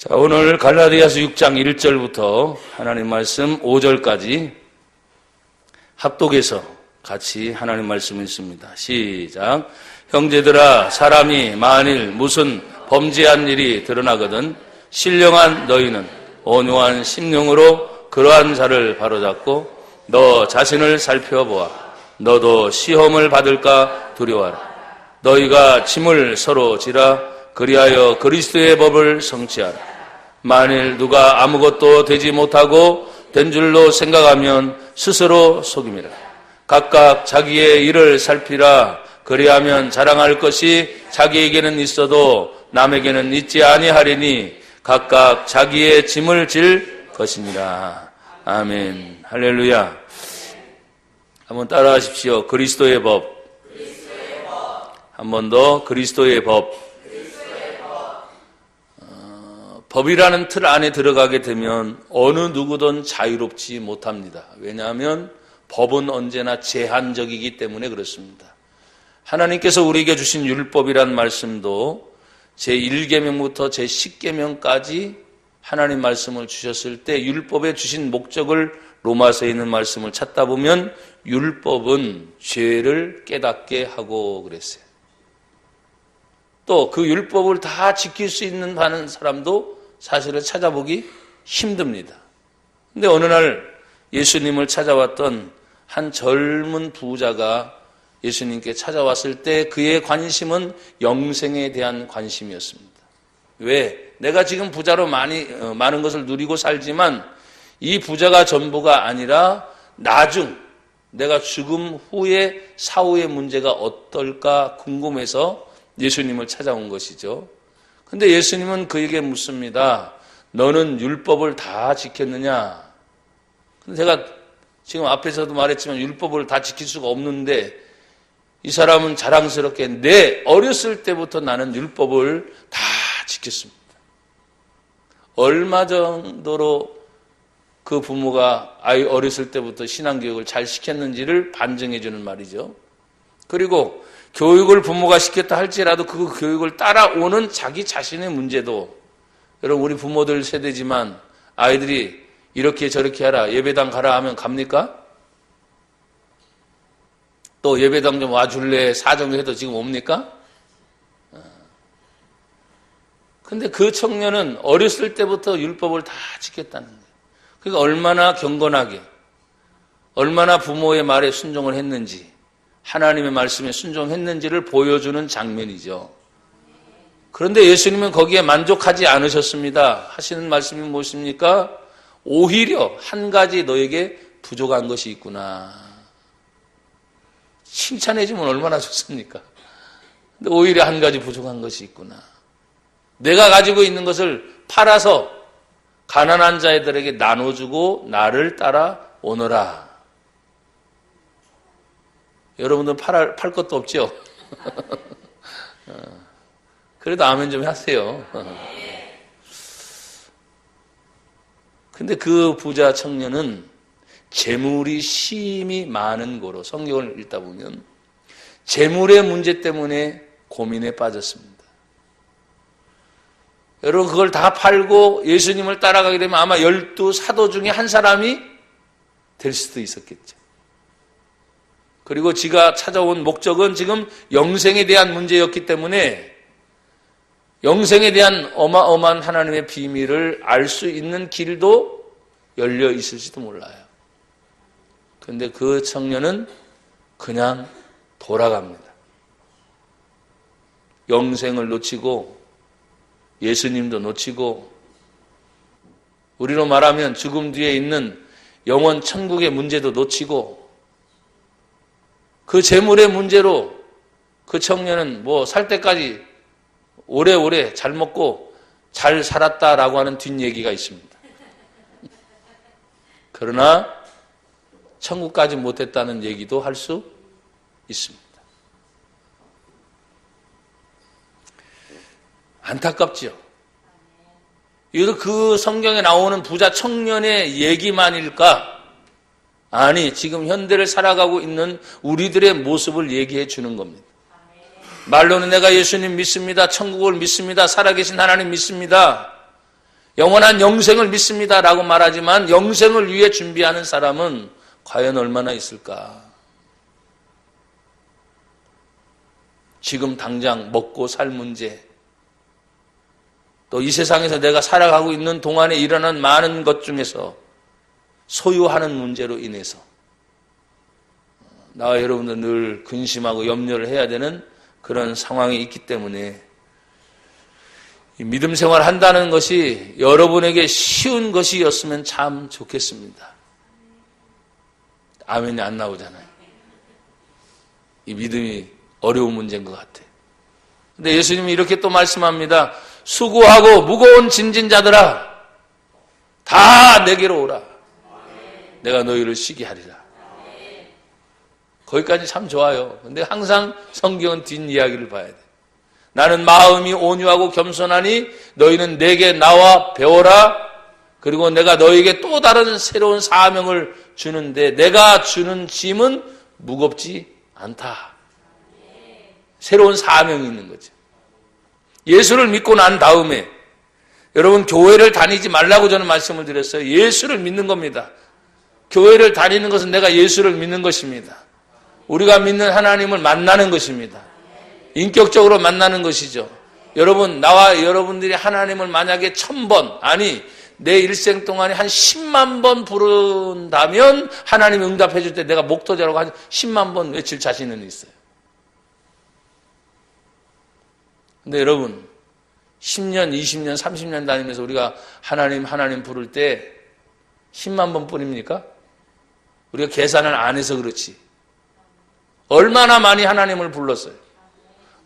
자, 오늘 갈라디아서 6장 1절부터 하나님 말씀 5절까지 합독해서 같이 하나님 말씀 읽습니다. 시작. 형제들아, 사람이 만일 무슨 범죄한 일이 드러나거든 신령한 너희는 온유한 심령으로 그러한 자를 바로잡고 너 자신을 살펴보아. 너도 시험을 받을까 두려워하라. 너희가 짐을 서로 지라. 그리하여 그리스도의 법을 성취하라. 만일 누가 아무것도 되지 못하고 된 줄로 생각하면 스스로 속임이라. 각각 자기의 일을 살피라. 그리하면 자랑할 것이 자기에게는 있어도 남에게는 있지 아니하리니 각각 자기의 짐을 질 것이니라. 아멘. 할렐루야. 한번 따라하십시오. 그리스도의 법. 한 번 더. 그리스도의 법. 법이라는 틀 안에 들어가게 되면 어느 누구든 자유롭지 못합니다. 왜냐하면 법은 언제나 제한적이기 때문에 그렇습니다. 하나님께서 우리에게 주신 율법이란 말씀도 제1계명부터 제10계명까지 하나님 말씀을 주셨을 때 율법에 주신 목적을 로마서에 있는 말씀을 찾다 보면 율법은 죄를 깨닫게 하고 그랬어요. 또 그 율법을 다 지킬 수 있는 하는 사람도 사실은 찾아보기 힘듭니다. 근데 어느 날 예수님을 찾아왔던 한 젊은 부자가 예수님께 찾아왔을 때 그의 관심은 영생에 대한 관심이었습니다. 왜? 내가 지금 부자로 많은 것을 누리고 살지만 이 부자가 전부가 아니라 나중 내가 죽음 후에 사후의 문제가 어떨까 궁금해서 예수님을 찾아온 것이죠. 근데 예수님은 그에게 묻습니다. 너는 율법을 다 지켰느냐? 근데 제가 지금 앞에서도 말했지만 율법을 다 지킬 수가 없는데 이 사람은 자랑스럽게 내 어렸을 때부터 나는 율법을 다 지켰습니다. 얼마 정도로 그 부모가 아이 어렸을 때부터 신앙교육을 잘 시켰는지를 반증해 주는 말이죠. 그리고 교육을 부모가 시켰다 할지라도 그 교육을 따라오는 자기 자신의 문제도, 여러분 우리 부모들 세대지만 아이들이 이렇게 저렇게 하라, 예배당 가라 하면 갑니까? 또 예배당 좀 와줄래 사정해도 지금 옵니까? 근데 그 청년은 어렸을 때부터 율법을 다 지켰다는 거예요. 그러니까 얼마나 경건하게, 얼마나 부모의 말에 순종을 했는지, 하나님의 말씀에 순종했는지를 보여주는 장면이죠. 그런데 예수님은 거기에 만족하지 않으셨습니다. 하시는 말씀이 무엇입니까? 오히려 한 가지 너에게 부족한 것이 있구나. 칭찬해 주면 얼마나 좋습니까? 근데 오히려 한 가지 부족한 것이 있구나. 내가 가지고 있는 것을 팔아서 가난한 자들에게 나눠주고 나를 따라 오너라. 여러분들 팔 것도 없죠? 그래도 아멘 좀 하세요. 근데 그 부자 청년은 재물이 심히 많은 거로 성경을 읽다 보면 재물의 문제 때문에 고민에 빠졌습니다. 여러분 그걸 다 팔고 예수님을 따라가게 되면 아마 12 사도 중에 한 사람이 될 수도 있었겠죠. 그리고 지가 찾아온 목적은 지금 영생에 대한 문제였기 때문에 영생에 대한 어마어마한 하나님의 비밀을 알 수 있는 길도 열려 있을지도 몰라요. 그런데 그 청년은 그냥 돌아갑니다. 영생을 놓치고 예수님도 놓치고 우리로 말하면 죽음 뒤에 있는 영원 천국의 문제도 놓치고 그 재물의 문제로 그 청년은 뭐 살 때까지 오래오래 잘 먹고 잘 살았다라고 하는 뒷얘기가 있습니다. 그러나 천국까지 못했다는 얘기도 할 수 있습니다. 안타깝죠. 이거 그 성경에 나오는 부자 청년의 얘기만일까? 아니, 지금 현대를 살아가고 있는 우리들의 모습을 얘기해 주는 겁니다. 말로는 내가 예수님 믿습니다. 천국을 믿습니다. 살아계신 하나님 믿습니다. 영원한 영생을 믿습니다라고 말하지만 영생을 위해 준비하는 사람은 과연 얼마나 있을까? 지금 당장 먹고 살 문제, 또 이 세상에서 내가 살아가고 있는 동안에 일어난 많은 것 중에서 소유하는 문제로 인해서 나와 여러분들 늘 근심하고 염려를 해야 되는 그런 상황이 있기 때문에 믿음 생활 한다는 것이 여러분에게 쉬운 것이었으면 참 좋겠습니다. 아멘이 안 나오잖아요. 이 믿음이 어려운 문제인 것 같아요. 근데 예수님이 이렇게 또 말씀합니다. 수고하고 무거운 짐진 자들아, 다 내게로 오라. 내가 너희를 쉬게 하리라. 거기까지 참 좋아요. 근데 항상 성경은 뒷이야기를 봐야 돼. 나는 마음이 온유하고 겸손하니 너희는 내게 나와 배워라. 그리고 내가 너희에게 또 다른 새로운 사명을 주는데 내가 주는 짐은 무겁지 않다. 새로운 사명이 있는 거죠. 예수를 믿고 난 다음에 여러분 교회를 다니지 말라고 저는 말씀을 드렸어요. 예수를 믿는 겁니다. 교회를 다니는 것은 내가 예수를 믿는 것입니다. 우리가 믿는 하나님을 만나는 것입니다. 인격적으로 만나는 것이죠. 여러분, 나와 여러분들이 하나님을 만약에 1000번, 아니 내 일생 동안에 한 10만 번 부른다면 하나님이 응답해 줄 때 내가 목도자라고 한 10만 번 외칠 자신은 있어요. 근데 여러분 10년, 20년, 30년 다니면서 우리가 하나님 부를 때 10만 번 뿐입니까? 우리가 계산을 안 해서 그렇지. 얼마나 많이 하나님을 불렀어요.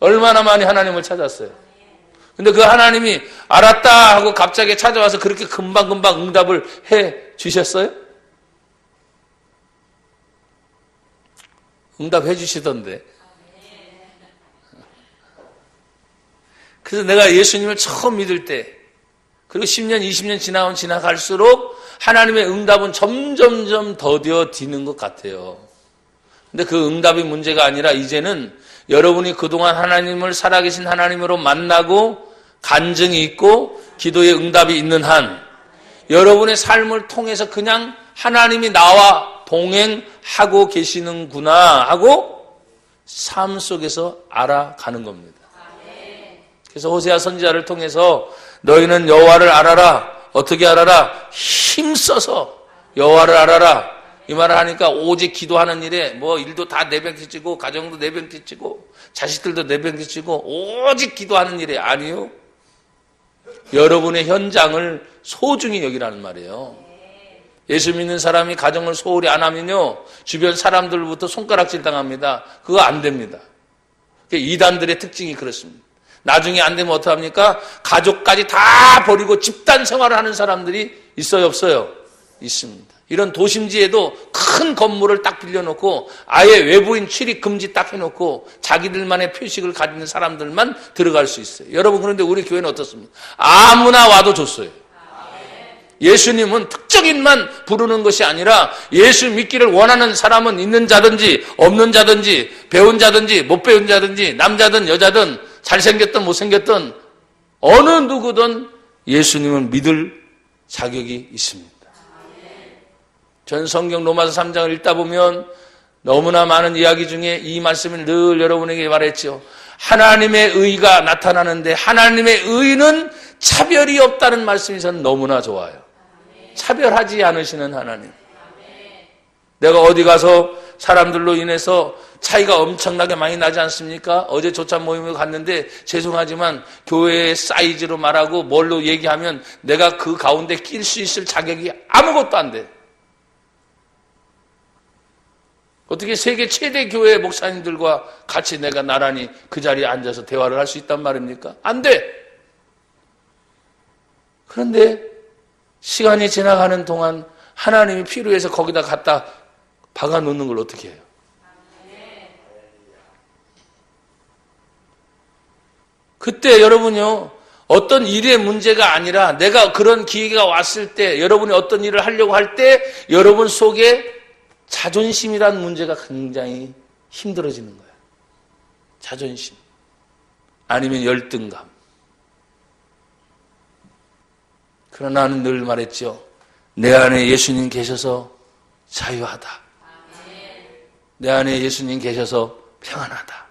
얼마나 많이 하나님을 찾았어요. 근데 그 하나님이 알았다 하고 갑자기 찾아와서 그렇게 금방금방 응답을 해 주셨어요? 응답해 주시던데. 그래서 내가 예수님을 처음 믿을 때, 그리고 10년, 20년 지나갈수록 하나님의 응답은 점점점 더뎌지는 것 같아요. 근데 그 응답이 문제가 아니라 이제는 여러분이 그동안 하나님을 살아계신 하나님으로 만나고 간증이 있고 기도의 응답이 있는 한 여러분의 삶을 통해서 그냥 하나님이 나와 동행하고 계시는구나 하고 삶 속에서 알아가는 겁니다. 그래서 호세아 선지자를 통해서 너희는 여호와를 알아라. 어떻게 알아라? 힘써서 여호와를 알아라. 이 말을 하니까 오직 기도하는 일에 뭐 일도 다 내팽개치고 가정도 내팽개치고 자식들도 내팽개치고 오직 기도하는 일에 아니요. 여러분의 현장을 소중히 여기라는 말이에요. 예수 믿는 사람이 가정을 소홀히 안 하면요 주변 사람들부터 손가락질 당합니다. 그거 안 됩니다. 이단들의 특징이 그렇습니다. 나중에 안 되면 어떡합니까? 가족까지 다 버리고 집단 생활을 하는 사람들이 있어요, 없어요? 있습니다. 이런 도심지에도 큰 건물을 딱 빌려놓고 아예 외부인 출입 금지 딱 해놓고 자기들만의 표식을 가지는 사람들만 들어갈 수 있어요. 여러분, 그런데 우리 교회는 어떻습니까? 아무나 와도 좋어요. 예수님은 특정인만 부르는 것이 아니라 예수 믿기를 원하는 사람은 있는 자든지 없는 자든지 배운 자든지 못 배운 자든지 남자든 여자든 잘생겼든 못생겼든 어느 누구든 예수님을 믿을 자격이 있습니다. 전 성경 로마서 3장을 읽다 보면 너무나 많은 이야기 중에 이 말씀을 늘 여러분에게 말했죠. 하나님의 의가 나타나는데 하나님의 의는 차별이 없다는 말씀이 저는 너무나 좋아요. 차별하지 않으시는 하나님. 내가 어디 가서 사람들로 인해서 차이가 엄청나게 많이 나지 않습니까? 어제 조찬 모임에 갔는데 죄송하지만 교회의 사이즈로 말하고 뭘로 얘기하면 내가 그 가운데 낄 수 있을 자격이 아무것도 안 돼. 어떻게 세계 최대 교회 목사님들과 같이 내가 나란히 그 자리에 앉아서 대화를 할 수 있단 말입니까? 안 돼. 그런데 시간이 지나가는 동안 하나님이 필요해서 거기다 갖다 박아 놓는 걸 어떻게 해요? 그때 여러분요, 어떤 일의 문제가 아니라 내가 그런 기회가 왔을 때 여러분이 어떤 일을 하려고 할 때 여러분 속에 자존심이라는 문제가 굉장히 힘들어지는 거예요. 자존심. 아니면 열등감. 그러나 나는 늘 말했죠. 내 안에 예수님 계셔서 자유하다. 내 안에 예수님 계셔서 평안하다.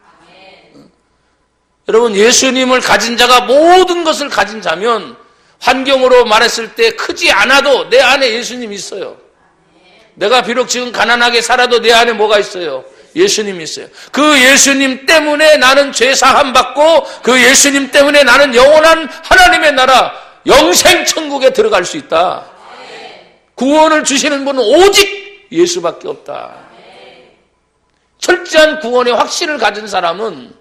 여러분, 예수님을 가진 자가 모든 것을 가진 자면 환경으로 말했을 때 크지 않아도 내 안에 예수님이 있어요. 내가 비록 지금 가난하게 살아도 내 안에 뭐가 있어요? 예수님이 있어요. 그 예수님 때문에 나는 죄 사함 받고 그 예수님 때문에 나는 영원한 하나님의 나라 영생 천국에 들어갈 수 있다. 구원을 주시는 분은 오직 예수밖에 없다. 철저한 구원의 확신을 가진 사람은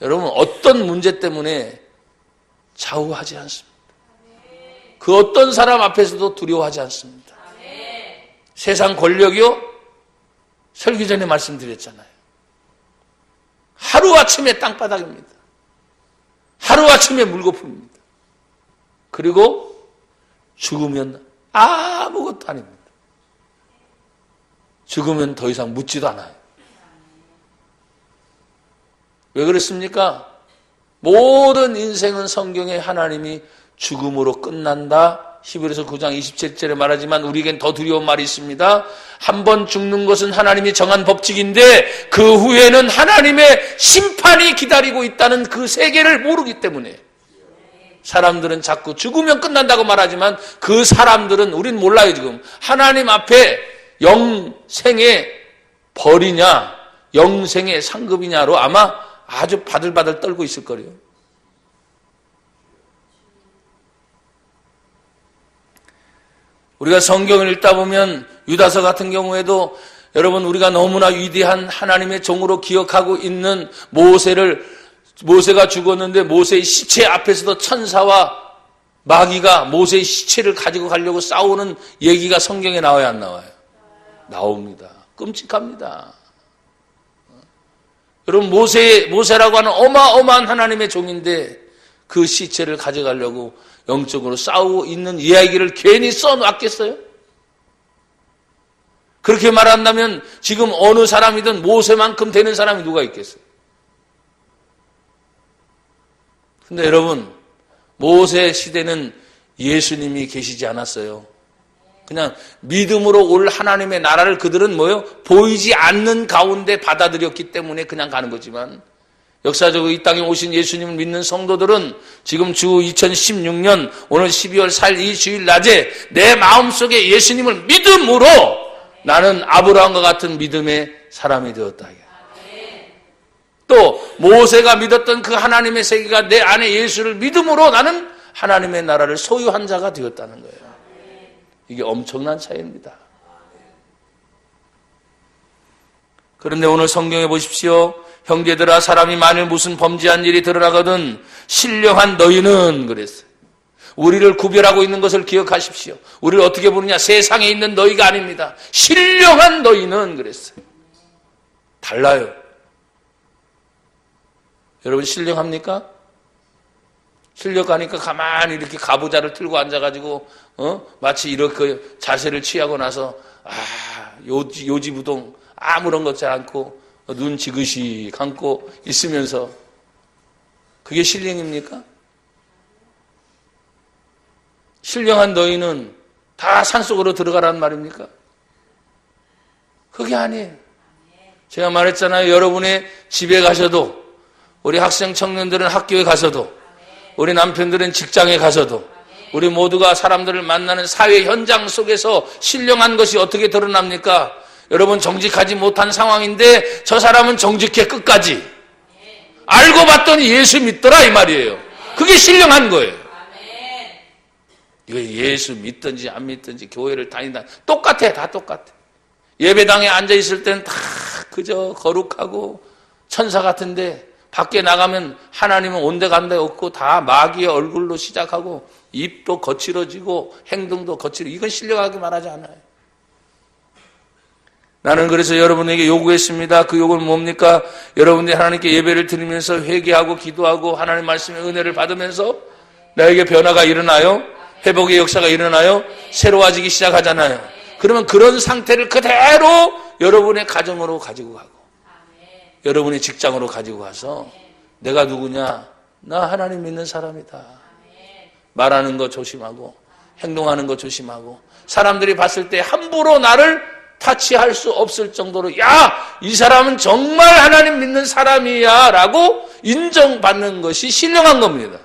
여러분 어떤 문제 때문에 좌우하지 않습니다. 그 어떤 사람 앞에서도 두려워하지 않습니다. 세상 권력이요? 설교 전에 말씀드렸잖아요. 하루아침에 땅바닥입니다. 하루아침에 물거품입니다. 그리고 죽으면 아무것도 아닙니다. 죽으면 더 이상 묻지도 않아요. 왜 그렇습니까? 모든 인생은 성경에 하나님이 죽음으로 끝난다. 히브리서 9장 27절에 말하지만 우리에겐 더 두려운 말이 있습니다. 한 번 죽는 것은 하나님이 정한 법칙인데 그 후에는 하나님의 심판이 기다리고 있다는 그 세계를 모르기 때문에 사람들은 자꾸 죽으면 끝난다고 말하지만 그 사람들은 우린 몰라요. 지금 하나님 앞에 영생의 벌이냐 영생의 상급이냐로 아마 아주 바들바들 떨고 있을 거예요. 우리가 성경을 읽다 보면 유다서 같은 경우에도 여러분 우리가 너무나 위대한 하나님의 종으로 기억하고 있는 모세가 죽었는데 모세의 시체 앞에서도 천사와 마귀가 모세의 시체를 가지고 가려고 싸우는 얘기가 성경에 나와요, 안 나와요? 나옵니다. 끔찍합니다. 여러분 모세라고 하는 어마어마한 하나님의 종인데 그 시체를 가져가려고 영적으로 싸우고 있는 이야기를 괜히 써놨겠어요? 그렇게 말한다면 지금 어느 사람이든 모세만큼 되는 사람이 누가 있겠어요? 근데 여러분 모세 시대는 예수님이 계시지 않았어요. 그냥 믿음으로 올 하나님의 나라를 그들은 뭐요? 보이지 않는 가운데 받아들였기 때문에 그냥 가는 거지만 역사적으로 이 땅에 오신 예수님을 믿는 성도들은 지금 주 2016년 오늘 12월 4일 이 주일 낮에 내 마음속에 예수님을 믿음으로 나는 아브라함과 같은 믿음의 사람이 되었다. 또 모세가 믿었던 그 하나님의 세계가 내 안에 예수를 믿음으로 나는 하나님의 나라를 소유한 자가 되었다는 거예요. 이게 엄청난 차이입니다. 그런데 오늘 성경에 보십시오. 형제들아 사람이 만일 무슨 범죄한 일이 드러나거든 신령한 너희는 그랬어요. 우리를 구별하고 있는 것을 기억하십시오. 우리를 어떻게 보느냐? 세상에 있는 너희가 아닙니다. 신령한 너희는 그랬어요. 달라요. 여러분 신령합니까? 신령하니까 가만히 이렇게 가부좌를 틀고 앉아가지고 마치 이렇게 자세를 취하고 나서 요지부동 아무런 것지 않고 눈 지그시 감고 있으면서 그게 신령입니까? 신령한 너희는 다 산속으로 들어가라는 말입니까? 그게 아니에요. 제가 말했잖아요. 여러분의 집에 가셔도 우리 학생 청년들은 학교에 가서도 우리 남편들은 직장에 가서도 우리 모두가 사람들을 만나는 사회 현장 속에서 신령한 것이 어떻게 드러납니까? 여러분 정직하지 못한 상황인데 저 사람은 정직해 끝까지. 알고 봤더니 예수 믿더라 이 말이에요. 그게 신령한 거예요. 이거 예수 믿든지 안 믿든지 교회를 다닌다 똑같아. 다 똑같아. 예배당에 앉아있을 때는 다 그저 거룩하고 천사 같은데 밖에 나가면 하나님은 온데간데 없고 다 마귀의 얼굴로 시작하고 입도 거칠어지고 행동도 거칠어. 이건 신령하게 말하지 않아요. 나는 그래서 여러분에게 요구했습니다. 그 요구는 뭡니까? 여러분들이 하나님께 예배를 드리면서 회개하고 기도하고 하나님 말씀의 은혜를 받으면서 나에게 변화가 일어나요? 회복의 역사가 일어나요? 새로워지기 시작하잖아요. 그러면 그런 상태를 그대로 여러분의 가정으로 가지고 가고 여러분의 직장으로 가지고 가서 내가 누구냐? 나 하나님 믿는 사람이다. 말하는 거 조심하고 행동하는 거 조심하고, 사람들이 봤을 때 함부로 나를 타치할 수 없을 정도로 야, 이 사람은 정말 하나님 믿는 사람이야 라고 인정받는 것이 신령한 겁니다.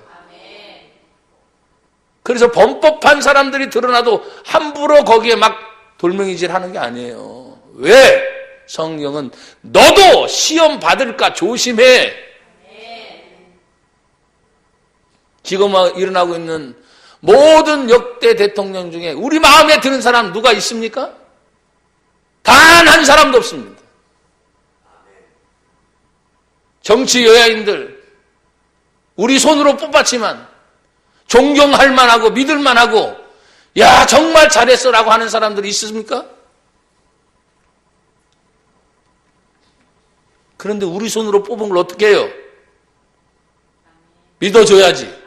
그래서 범법한 사람들이 드러나도 함부로 거기에 막 돌멩이질 하는 게 아니에요. 왜? 성경은 너도 시험 받을까 조심해. 지금 일어나고 있는 모든 역대 대통령 중에 우리 마음에 드는 사람 누가 있습니까? 단 한 사람도 없습니다. 정치 여야인들 우리 손으로 뽑았지만 존경할 만하고 믿을 만하고 야 정말 잘했어라고 하는 사람들이 있습니까? 그런데 우리 손으로 뽑은 걸 어떻게 해요? 믿어줘야지.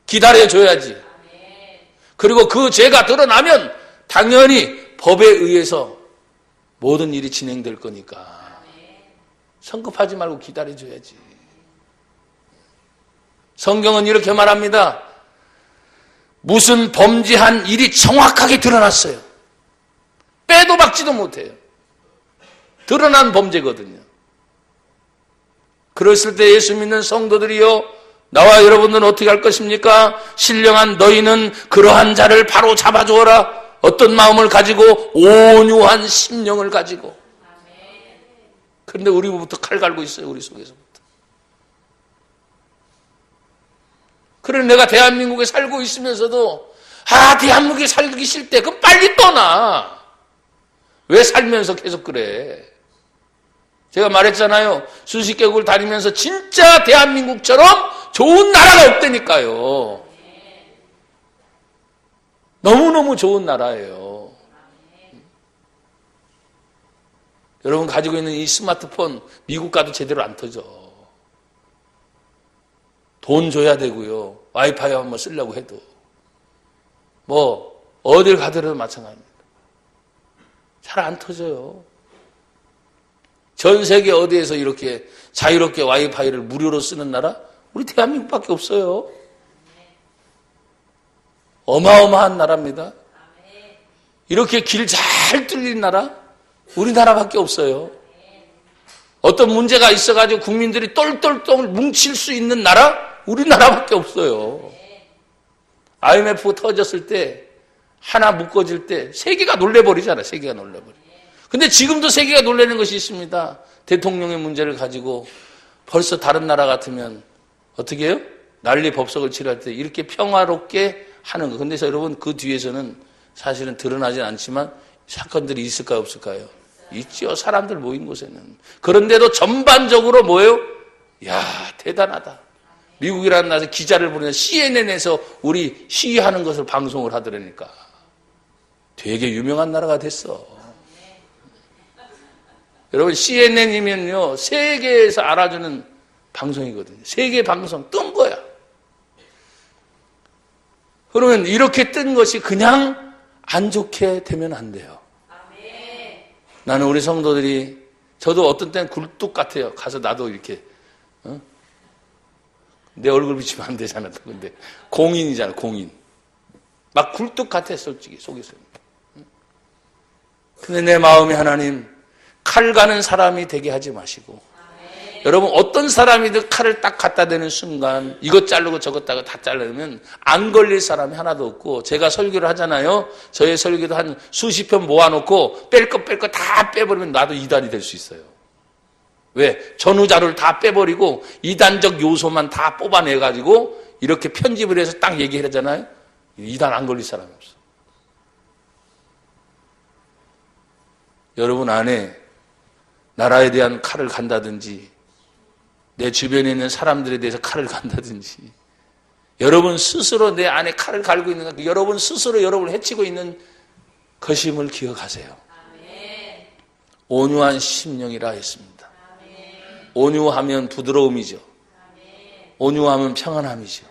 기다려줘야지. 그리고 그 죄가 드러나면 당연히 법에 의해서 모든 일이 진행될 거니까 성급하지 말고 기다려줘야지. 성경은 이렇게 말합니다. 무슨 범죄한 일이 정확하게 드러났어요. 빼도 박지도 못해요. 드러난 범죄거든요. 그랬을 때 예수 믿는 성도들이요, 나와 여러분들은 어떻게 할 것입니까? 신령한 너희는 그러한 자를 바로 잡아주어라. 어떤 마음을 가지고? 온유한 심령을 가지고. 그런데 우리부터 칼 갈고 있어요. 우리 속에서부터. 그래 내가 대한민국에 살고 있으면서도 대한민국에 살기 싫대. 그럼 빨리 떠나. 왜 살면서 계속 그래? 제가 말했잖아요. 수십 개국을 다니면서 진짜 대한민국처럼 좋은 나라가 없다니까요. 너무너무 좋은 나라예요. 여러분 가지고 있는 이 스마트폰 미국 가도 제대로 안 터져. 돈 줘야 되고요. 와이파이 한번 쓰려고 해도. 어딜 가더라도 마찬가지입니다. 잘 안 터져요. 전 세계 어디에서 이렇게 자유롭게 와이파이를 무료로 쓰는 나라? 우리 대한민국밖에 없어요. 어마어마한 나라입니다. 이렇게 길 잘 뚫린 나라? 우리나라밖에 없어요. 어떤 문제가 있어가지고 국민들이 똘똘똘 뭉칠 수 있는 나라? 우리나라밖에 없어요. IMF 터졌을 때 하나 묶어질 때 세계가 놀래버리잖아요. 세계가 놀래버려. 근데 지금도 세계가 놀라는 것이 있습니다. 대통령의 문제를 가지고 벌써 다른 나라 같으면 어떻게 해요? 난리 법석을 치러할 때 이렇게 평화롭게 하는 거. 근데 여러분 그 뒤에서는 사실은 드러나진 않지만 사건들이 있을까요? 없을까요? 있죠. 사람들 모인 곳에는. 그런데도 전반적으로 뭐예요? 야 대단하다. 미국이라는 나라에서 기자를 보내서 CNN에서 우리 시위하는 것을 방송을 하더라니까. 되게 유명한 나라가 됐어. 여러분 CNN이면요 세계에서 알아주는 방송이거든요. 세계 방송 뜬 거야. 그러면 이렇게 뜬 것이 그냥 안 좋게 되면 안 돼요. 나는 우리 성도들이 저도 어떤 때는 굴뚝 같아요. 가서 나도 이렇게 내 얼굴 비치면 안 되잖아. 근데 공인이잖아. 공인. 막 굴뚝 같아 솔직히 속에서. 근데 내 마음이 하나님 칼 가는 사람이 되게 하지 마시고 여러분 어떤 사람이든 칼을 딱 갖다 대는 순간 이것 자르고 저것 다 자르면 안 걸릴 사람이 하나도 없고 제가 설교를 하잖아요. 저의 설교도 한 수십 편 모아놓고 뺄 거 다 빼버리면 나도 이단이 될 수 있어요. 왜? 전후자료를 다 빼버리고 이단적 요소만 다 뽑아내가지고 이렇게 편집을 해서 딱 얘기를 하잖아요. 이단 안 걸릴 사람이 없어. 여러분 안에 나라에 대한 칼을 간다든지 내 주변에 있는 사람들에 대해서 칼을 간다든지 여러분 스스로 내 안에 칼을 갈고 있는 것, 여러분 스스로 여러분을 해치고 있는 것임을 기억하세요. 온유한 심령이라 했습니다. 온유하면 부드러움이죠. 온유하면 평안함이죠.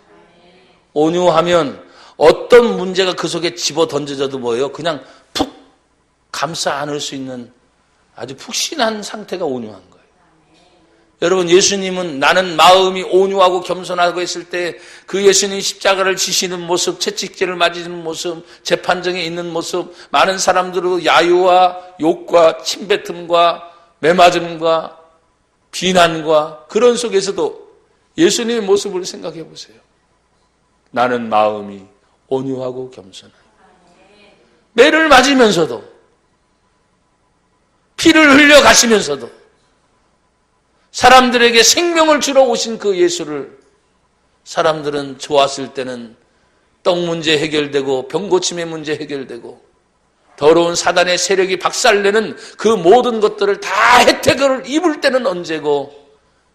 온유하면 어떤 문제가 그 속에 집어 던져져도 뭐예요? 그냥 푹 감싸 안을 수 있는 아주 푹신한 상태가 온유한 거예요. 여러분, 예수님은 나는 마음이 온유하고 겸손하고 했을 때 그 예수님 십자가를 지시는 모습, 채찍질을 맞이는 모습, 재판정에 있는 모습, 많은 사람들의 야유와 욕과 침뱉음과 매맞음과 비난과 그런 속에서도 예수님의 모습을 생각해 보세요. 나는 마음이 온유하고 겸손한, 매를 맞으면서도 피를 흘려 가시면서도 사람들에게 생명을 주러 오신 그 예수를 사람들은 좋았을 때는 떡 문제 해결되고 병고침의 문제 해결되고 더러운 사단의 세력이 박살내는 그 모든 것들을 다 혜택을 입을 때는 언제고,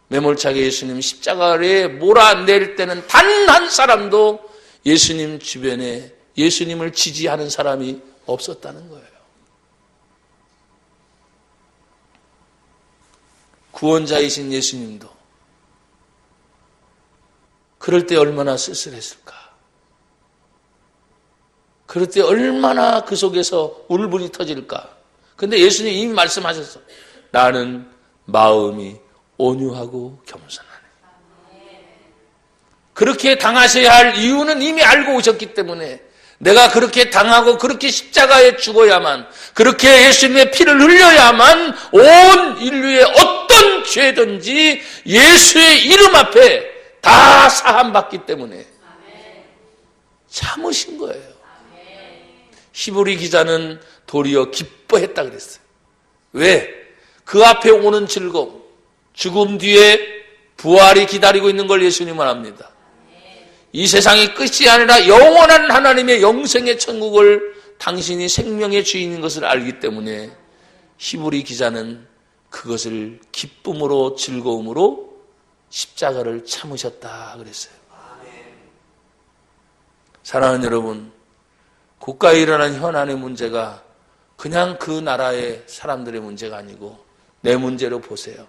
매몰차게 예수님 십자가에 몰아낼 때는 단 한 사람도 예수님 주변에 예수님을 지지하는 사람이 없었다는 거예요. 구원자이신 예수님도 그럴 때 얼마나 쓸쓸했을까? 그럴 때 얼마나 그 속에서 울분이 터질까? 근데 예수님 이미 말씀하셨어. 나는 마음이 온유하고 겸손하네. 그렇게 당하셔야 할 이유는 이미 알고 오셨기 때문에, 내가 그렇게 당하고 그렇게 십자가에 죽어야만, 그렇게 예수님의 피를 흘려야만 온 인류의 어떤 죄든지 예수의 이름 앞에 다 사함받기 때문에 참으신 거예요. 히브리 기자는 도리어 기뻐했다 그랬어요. 왜? 그 앞에 오는 즐거움, 죽음 뒤에 부활이 기다리고 있는 걸 예수님은 압니다. 이 세상이 끝이 아니라 영원한 하나님의 영생의 천국을 당신이 생명의 주인인 것을 알기 때문에 히브리 기자는 그것을 기쁨으로 즐거움으로 십자가를 참으셨다 그랬어요. 사랑하는 여러분, 국가에 일어난 현안의 문제가 그냥 그 나라의 사람들의 문제가 아니고 내 문제로 보세요.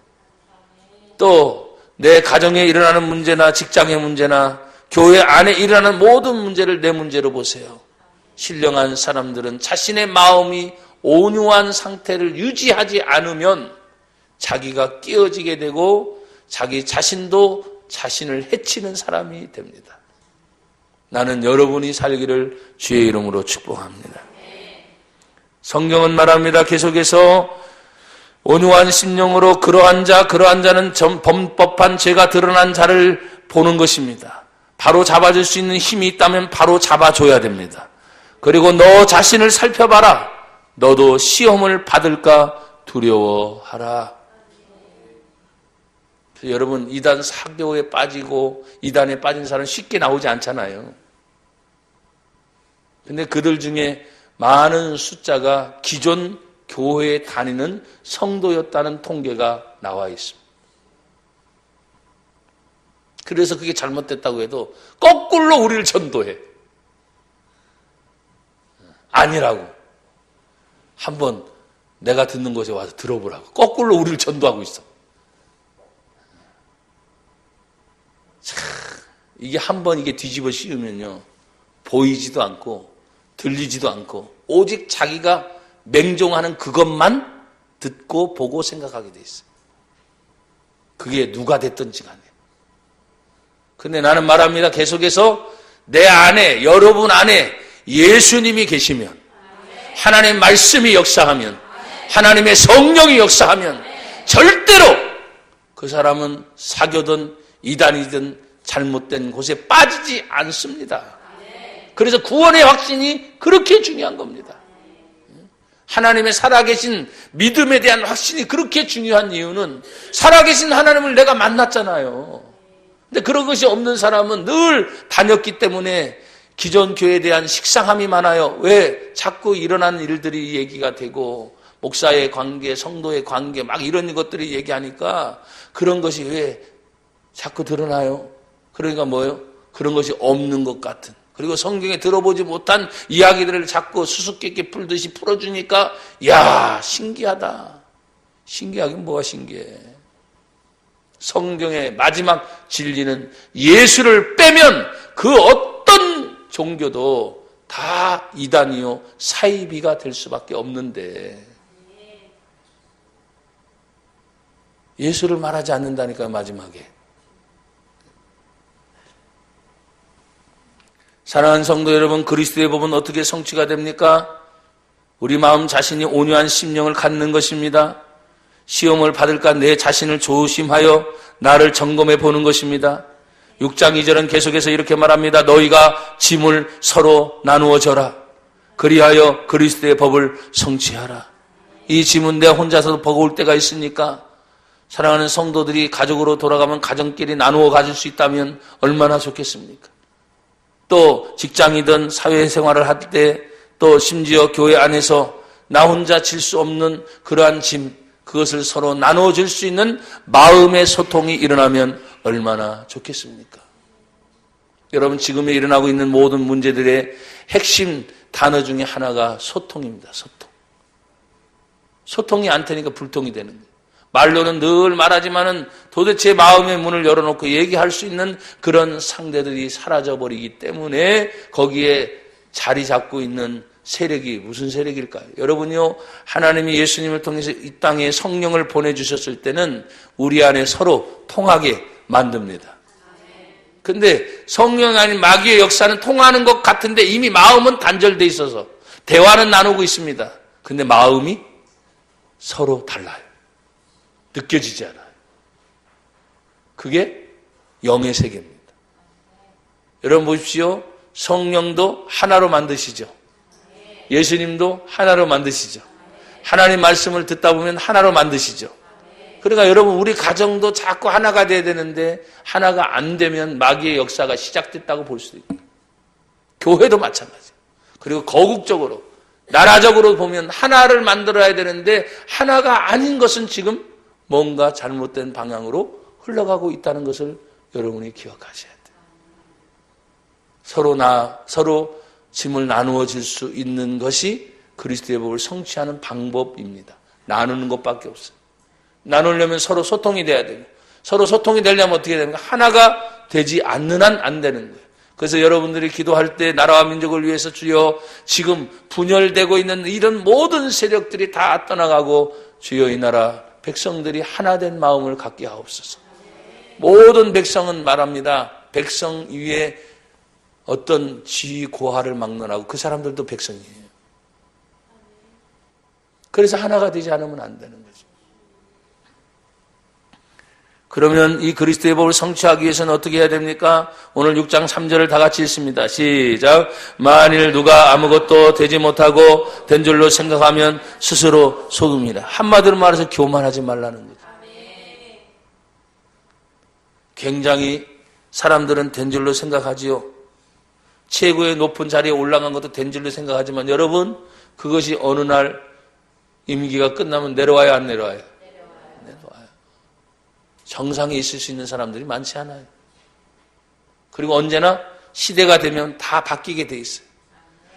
또 내 가정에 일어나는 문제나 직장의 문제나 교회 안에 일어나는 모든 문제를 내 문제로 보세요. 신령한 사람들은 자신의 마음이 온유한 상태를 유지하지 않으면 자기가 끼어지게 되고 자기 자신도 자신을 해치는 사람이 됩니다. 나는 여러분이 살기를 주의 이름으로 축복합니다. 성경은 말합니다. 계속해서 온유한 심령으로 그러한 자는 범법한 죄가 드러난 자를 보는 것입니다. 바로 잡아줄 수 있는 힘이 있다면 바로 잡아줘야 됩니다. 그리고 너 자신을 살펴봐라. 너도 시험을 받을까 두려워하라. 여러분, 이단 사교에 빠지고 이단에 빠진 사람은 쉽게 나오지 않잖아요. 근데 그들 중에 많은 숫자가 기존 교회에 다니는 성도였다는 통계가 나와 있습니다. 그래서 그게 잘못됐다고 해도 거꾸로 우리를 전도해. 아니라고. 한번 내가 듣는 곳에 와서 들어보라고. 거꾸로 우리를 전도하고 있어. 참, 이게 한번 이게 뒤집어 씌우면요, 보이지도 않고 들리지도 않고 오직 자기가 맹종하는 그것만 듣고 보고 생각하게 돼 있어요. 그게 누가 됐든지 간에. 근데 나는 말합니다. 계속해서 내 안에, 여러분 안에 예수님이 계시면, 하나님의 말씀이 역사하면, 하나님의 성령이 역사하면 절대로 그 사람은 사교든 이단이든 잘못된 곳에 빠지지 않습니다. 그래서 구원의 확신이 그렇게 중요한 겁니다. 하나님의 살아계신 믿음에 대한 확신이 그렇게 중요한 이유는 살아계신 하나님을 내가 만났잖아요. 근데 그런 것이 없는 사람은 늘 다녔기 때문에 기존 교회에 대한 식상함이 많아요. 왜? 자꾸 일어난 일들이 얘기가 되고 목사의 관계, 성도의 관계 막 이런 것들이 얘기하니까 그런 것이 왜 자꾸 드러나요? 그러니까 뭐예요? 그런 것이 없는 것 같은, 그리고 성경에 들어보지 못한 이야기들을 자꾸 수수께끼 풀듯이 풀어주니까 야, 신기하다. 신기하긴 뭐가 신기해. 성경의 마지막 진리는 예수를 빼면 그 어떤 종교도 다 이단이요 사이비가 될 수밖에 없는데, 예수를 말하지 않는다니까요, 마지막에. 사랑하는 성도 여러분, 그리스도의 법은 어떻게 성취가 됩니까? 우리 마음 자신이 온유한 심령을 갖는 것입니다. 시험을 받을까 내 자신을 조심하여 나를 점검해 보는 것입니다. 6장 2절은 계속해서 이렇게 말합니다. 너희가 짐을 서로 나누어 져라. 그리하여 그리스도의 법을 성취하라. 이 짐은 내가 혼자서도 버거울 때가 있으니까 사랑하는 성도들이 가족으로 돌아가면 가정끼리 나누어 가질 수 있다면 얼마나 좋겠습니까? 또 직장이든 사회생활을 할 때 또 심지어 교회 안에서 나 혼자 질 수 없는 그러한 짐, 그것을 서로 나누어질 수 있는 마음의 소통이 일어나면 얼마나 좋겠습니까? 여러분, 지금에 일어나고 있는 모든 문제들의 핵심 단어 중에 하나가 소통입니다. 소통. 소통이 안 되니까 불통이 되는 거예요. 말로는 늘 말하지만은 도대체 마음의 문을 열어놓고 얘기할 수 있는 그런 상대들이 사라져버리기 때문에 거기에 자리 잡고 있는 세력이 무슨 세력일까요? 여러분요, 하나님이 예수님을 통해서 이 땅에 성령을 보내주셨을 때는 우리 안에 서로 통하게 만듭니다. 근데 성령 아닌 마귀의 역사는 통하는 것 같은데 이미 마음은 단절돼 있어서 대화는 나누고 있습니다. 근데 마음이 서로 달라요. 느껴지지 않아요. 그게 영의 세계입니다. 여러분 보십시오. 성령도 하나로 만드시죠. 예수님도 하나로 만드시죠. 하나님 말씀을 듣다 보면 하나로 만드시죠. 그러니까 여러분, 우리 가정도 자꾸 하나가 돼야 되는데 하나가 안 되면 마귀의 역사가 시작됐다고 볼 수도 있고, 교회도 마찬가지예요. 그리고 거국적으로 나라적으로 보면 하나를 만들어야 되는데 하나가 아닌 것은 지금 뭔가 잘못된 방향으로 흘러가고 있다는 것을 여러분이 기억하셔야 돼요. 서로 짐을 나누어 줄 수 있는 것이 그리스도의 법을 성취하는 방법입니다. 나누는 것밖에 없어요. 나누려면 서로 소통이 돼야 되고, 서로 소통이 되려면 어떻게 됩니까? 하나가 되지 않는 한 안 되는 거예요. 그래서 여러분들이 기도할 때 나라와 민족을 위해서 주여, 지금 분열되고 있는 이런 모든 세력들이 다 떠나가고 주여 이 나라 백성들이 하나 된 마음을 갖게 하옵소서. 모든 백성은 말합니다. 백성 위에 어떤 지위 고하를 막론하고 그 사람들도 백성이에요. 그래서 하나가 되지 않으면 안 되는 거죠. 그러면 이 그리스도의 법을 성취하기 위해서는 어떻게 해야 됩니까? 오늘 6장 3절을 다 같이 읽습니다. 시작. 만일 누가 아무것도 되지 못하고 된 줄로 생각하면 스스로 속음이라. 한마디로 말해서 교만하지 말라는 거죠. 굉장히 사람들은 된 줄로 생각하지요. 최고의 높은 자리에 올라간 것도 된 줄로 생각하지만 여러분, 그것이 어느 날 임기가 끝나면 내려와요, 안 내려와요? 내려와요. 정상에 있을 수 있는 사람들이 많지 않아요. 그리고 언제나 시대가 되면 다 바뀌게 돼 있어요.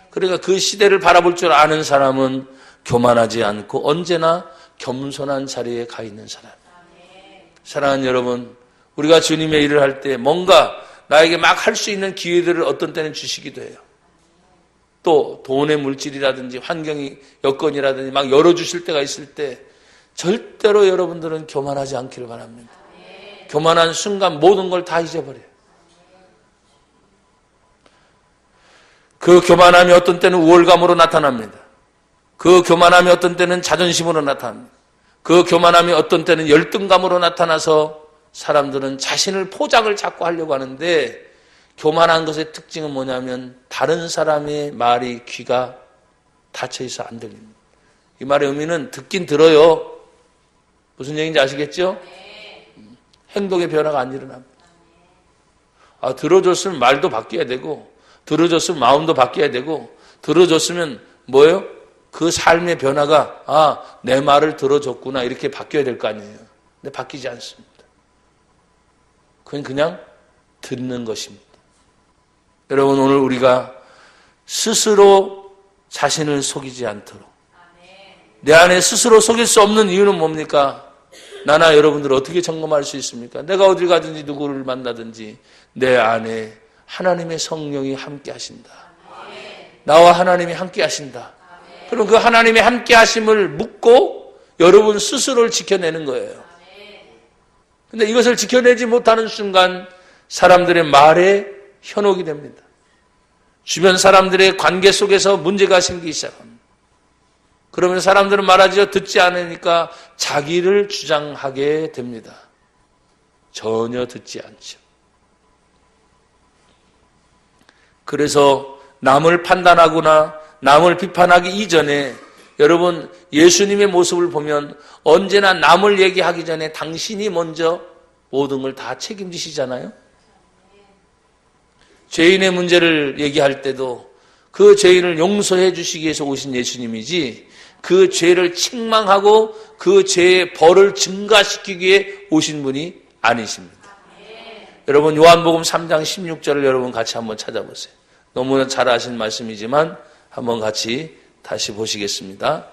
그러니까 그 시대를 바라볼 줄 아는 사람은 교만하지 않고 언제나 겸손한 자리에 가 있는 사람. 사랑하는 여러분, 우리가 주님의 일을 할 때 뭔가 나에게 막 할 수 있는 기회들을 어떤 때는 주시기도 해요. 또 돈의 물질이라든지 환경이 여건이라든지 막 열어주실 때가 있을 때 절대로 여러분들은 교만하지 않기를 바랍니다. 교만한 순간 모든 걸 다 잊어버려요. 그 교만함이 어떤 때는 우월감으로 나타납니다. 그 교만함이 어떤 때는 자존심으로 나타납니다. 그 교만함이 어떤 때는 열등감으로 나타나서 사람들은 자신을 포장을 자꾸 하려고 하는데, 교만한 것의 특징은 뭐냐면 다른 사람의 말이 귀가 닫혀 있어 안 들립니다. 이 말의 의미는 듣긴 들어요. 무슨 얘기인지 아시겠죠? 행동의 변화가 안 일어납니다. 들어줬으면 말도 바뀌어야 되고, 들어줬으면 마음도 바뀌어야 되고, 들어줬으면 뭐예요? 그 삶의 변화가 내 말을 들어줬구나 이렇게 바뀌어야 될 거 아니에요. 근데 바뀌지 않습니다. 그건 그냥 듣는 것입니다. 여러분, 오늘 우리가 스스로 자신을 속이지 않도록, 내 안에 스스로 속일 수 없는 이유는 뭡니까? 나나 여러분들 어떻게 점검할 수 있습니까? 내가 어딜 가든지 누구를 만나든지 내 안에 하나님의 성령이 함께 하신다. 나와 하나님이 함께 하신다. 그럼 그 하나님의 함께 하심을 묻고 여러분 스스로를 지켜내는 거예요. 근데 이것을 지켜내지 못하는 순간 사람들의 말에 현혹이 됩니다. 주변 사람들의 관계 속에서 문제가 생기기 시작합니다. 그러면 사람들은 말하지요. 듣지 않으니까 자기를 주장하게 됩니다. 전혀 듣지 않죠. 그래서 남을 판단하거나 남을 비판하기 이전에 여러분 예수님의 모습을 보면 언제나 남을 얘기하기 전에 당신이 먼저 모든 걸 다 책임지시잖아요. 죄인의 문제를 얘기할 때도 그 죄인을 용서해 주시기 위해서 오신 예수님이지 그 죄를 책망하고 그 죄의 벌을 증가시키기 위해 오신 분이 아니십니다. 여러분 요한복음 3장 16절을 여러분 같이 한번 찾아보세요. 너무나 잘 아신 말씀이지만 한번 같이 다시 보시겠습니다.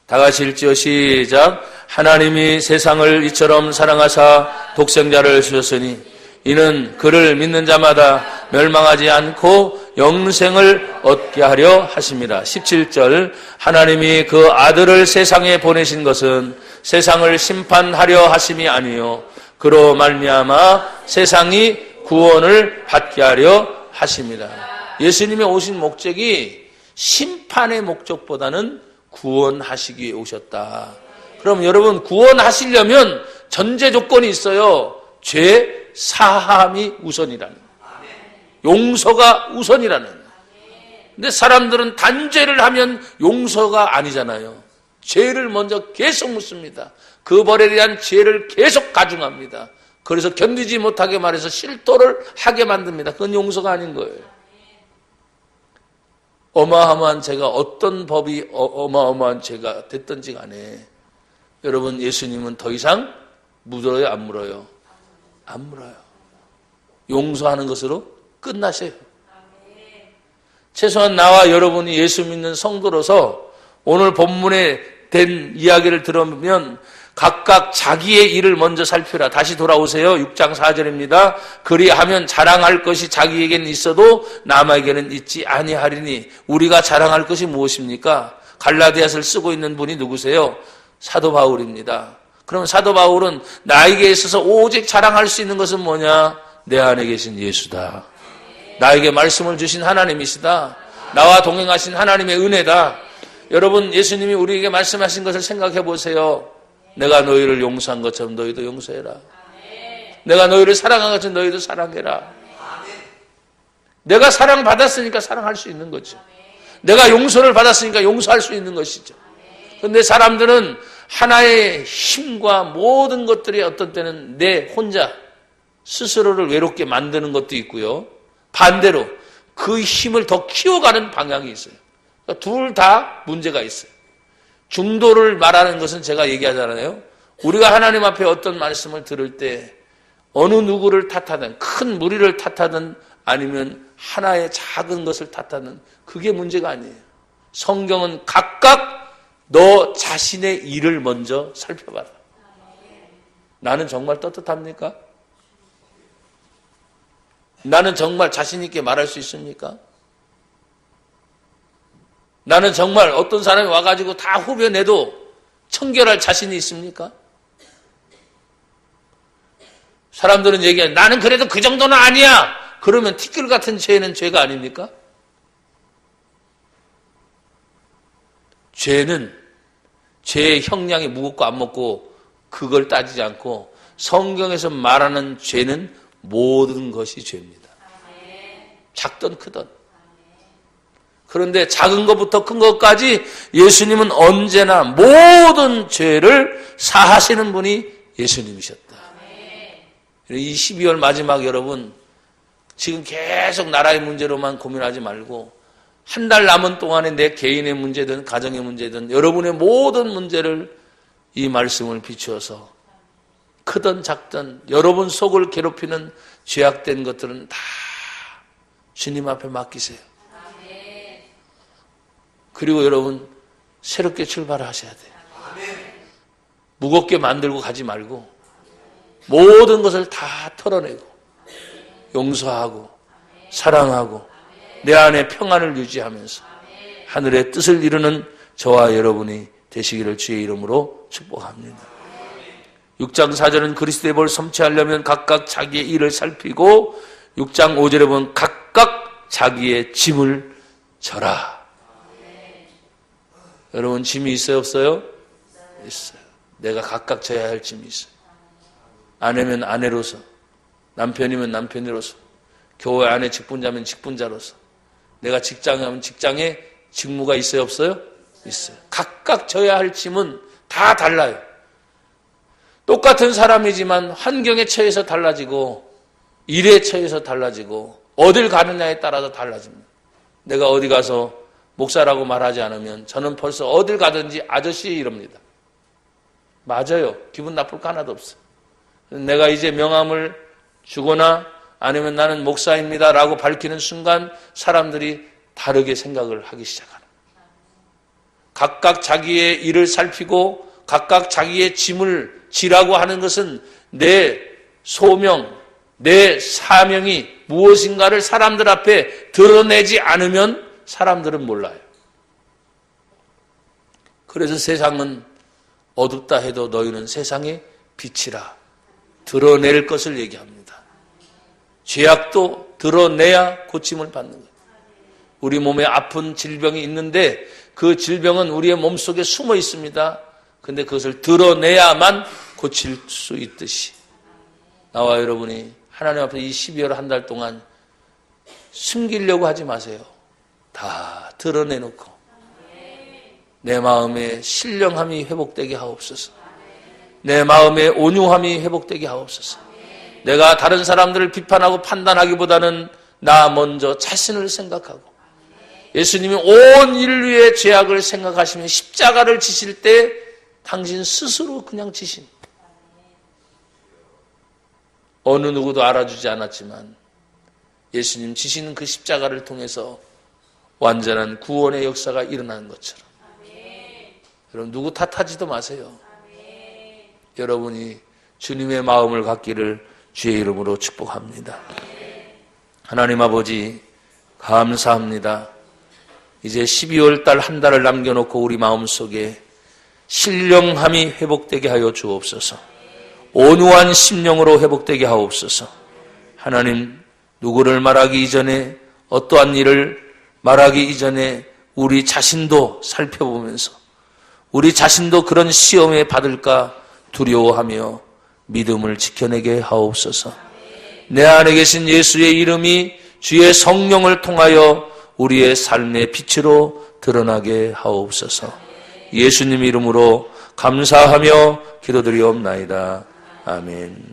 다 같이 읽지요. 시작. 하나님이 세상을 이처럼 사랑하사 독생자를 주셨으니 이는 그를 믿는 자마다 멸망하지 않고 영생을 얻게 하려 하심이라. 17절. 하나님이 그 아들을 세상에 보내신 것은 세상을 심판하려 하심이 아니요 그로 말미암아 세상이 구원을 받게 하려 하심이라. 예수님의 오신 목적이 심판의 목적보다는 구원하시기 위해 오셨다. 그럼 여러분 구원하시려면 전제 조건이 있어요. 죄 사함이 우선이라는, 용서가 우선이라는. 근데 사람들은 단죄를 하면 용서가 아니잖아요. 죄를 먼저 계속 묻습니다. 그 벌에 대한 죄를 계속 가중합니다. 그래서 견디지 못하게 말해서 실토를 하게 만듭니다. 그건 용서가 아닌 거예요. 어마어마한 죄가 어떤 법이 어마어마한 죄가 됐든지 간에 여러분 예수님은 더 이상 물어요 안 물어요? 안 물어요. 용서하는 것으로 끝나세요. 최소한 나와 여러분이 예수 믿는 성도로서 오늘 본문에 된 이야기를 들으면 각각 자기의 일을 먼저 살펴라. 다시 돌아오세요. 6장 4절입니다. 그리하면 자랑할 것이 자기에게는 있어도 남에게는 있지 아니하리니. 우리가 자랑할 것이 무엇입니까? 갈라디아서를 쓰고 있는 분이 누구세요? 사도 바울입니다. 그럼 사도 바울은 나에게 있어서 오직 자랑할 수 있는 것은 뭐냐? 내 안에 계신 예수다. 나에게 말씀을 주신 하나님이시다. 나와 동행하신 하나님의 은혜다. 여러분 예수님이 우리에게 말씀하신 것을 생각해 보세요. 내가 너희를 용서한 것처럼 너희도 용서해라. 내가 너희를 사랑한 것처럼 너희도 사랑해라. 내가 사랑받았으니까 사랑할 수 있는 거죠. 내가 용서를 받았으니까 용서할 수 있는 것이죠. 그런데 사람들은 하나의 힘과 모든 것들이 어떤 때는 내 혼자 스스로를 외롭게 만드는 것도 있고요. 반대로 그 힘을 더 키워가는 방향이 있어요. 그러니까 둘 다 문제가 있어요. 중도를 말하는 것은 제가 얘기하잖아요. 우리가 하나님 앞에 어떤 말씀을 들을 때 어느 누구를 탓하든 큰 무리를 탓하든 아니면 하나의 작은 것을 탓하든 그게 문제가 아니에요. 성경은 각각 너 자신의 일을 먼저 살펴봐라. 나는 정말 떳떳합니까? 나는 정말 자신 있게 말할 수 있습니까? 나는 정말 어떤 사람이 와가지고 다 후벼내도 청결할 자신이 있습니까? 사람들은 얘기해 나는 그래도 그 정도는 아니야. 그러면 티끌 같은 죄는 죄가 아닙니까? 죄는 죄의 형량이 무겁고 안 먹고 그걸 따지지 않고 성경에서 말하는 죄는 모든 것이 죄입니다. 작든 크든. 그런데 작은 것부터 큰 것까지 예수님은 언제나 모든 죄를 사하시는 분이 예수님이셨다. 이 12월 마지막 여러분 지금 계속 나라의 문제로만 고민하지 말고 한 달 남은 동안에 내 개인의 문제든 가정의 문제든 여러분의 모든 문제를 이 말씀을 비추어서 크든 작든 여러분 속을 괴롭히는 죄악된 것들은 다 주님 앞에 맡기세요. 그리고 여러분 새롭게 출발하셔야 돼요. 무겁게 만들고 가지 말고 모든 것을 다 털어내고 용서하고 사랑하고 내 안에 평안을 유지하면서 하늘의 뜻을 이루는 저와 여러분이 되시기를 주의 이름으로 축복합니다. 6장 4절은 그리스도의 벌 성취하려면 각각 자기의 일을 살피고 6장 5절에 보면 각각 자기의 짐을 져라. 여러분 짐이 있어요 없어요? 있어요. 내가 각각 져야 할 짐이 있어요. 아내면 아내로서, 남편이면 남편으로서, 교회 안에 직분자면 직분자로서, 내가 직장에 하면 직장에 직무가 있어요 없어요? 있어요. 각각 져야 할 짐은 다 달라요. 똑같은 사람이지만 환경에 처해서 달라지고 일에 처해서 달라지고 어딜 가느냐에 따라서 달라집니다. 내가 어디 가서 목사라고 말하지 않으면 저는 벌써 어딜 가든지 아저씨 이럽니다. 맞아요. 기분 나쁠 거 하나도 없어요. 내가 이제 명함을 주거나 아니면 나는 목사입니다 라고 밝히는 순간 사람들이 다르게 생각을 하기 시작하는 거예요. 각각 자기의 일을 살피고 각각 자기의 짐을 지라고 하는 것은 내 소명, 내 사명이 무엇인가를 사람들 앞에 드러내지 않으면 사람들은 몰라요. 그래서 세상은 어둡다 해도 너희는 세상의 빛이라 드러낼 것을 얘기합니다. 죄악도 드러내야 고침을 받는 거예요. 우리 몸에 아픈 질병이 있는데 그 질병은 우리의 몸속에 숨어 있습니다. 근데 그것을 드러내야만 고칠 수 있듯이 나와 여러분이 하나님 앞에 이 12월 한 달 동안 숨기려고 하지 마세요. 다 드러내놓고 내 마음의 신령함이 회복되게 하옵소서. 내 마음의 온유함이 회복되게 하옵소서. 내가 다른 사람들을 비판하고 판단하기보다는 나 먼저 자신을 생각하고 예수님이 온 인류의 죄악을 생각하시며 십자가를 지실 때 당신 스스로 그냥 지신 어느 누구도 알아주지 않았지만 예수님 지시는 그 십자가를 통해서 완전한 구원의 역사가 일어나는 것처럼 여러분 누구 탓하지도 마세요. 여러분이 주님의 마음을 갖기를 주의 이름으로 축복합니다. 하나님 아버지 감사합니다. 이제 12월 달 한 달을 남겨놓고 우리 마음속에 신령함이 회복되게 하여 주옵소서. 온유한 심령으로 회복되게 하옵소서. 하나님 누구를 말하기 이전에 어떠한 일을 말하기 이전에 우리 자신도 살펴보면서 우리 자신도 그런 시험에 받을까 두려워하며 믿음을 지켜내게 하옵소서. 내 안에 계신 예수의 이름이 주의 성령을 통하여 우리의 삶의 빛으로 드러나게 하옵소서. 예수님 이름으로 감사하며 기도드리옵나이다. 아멘.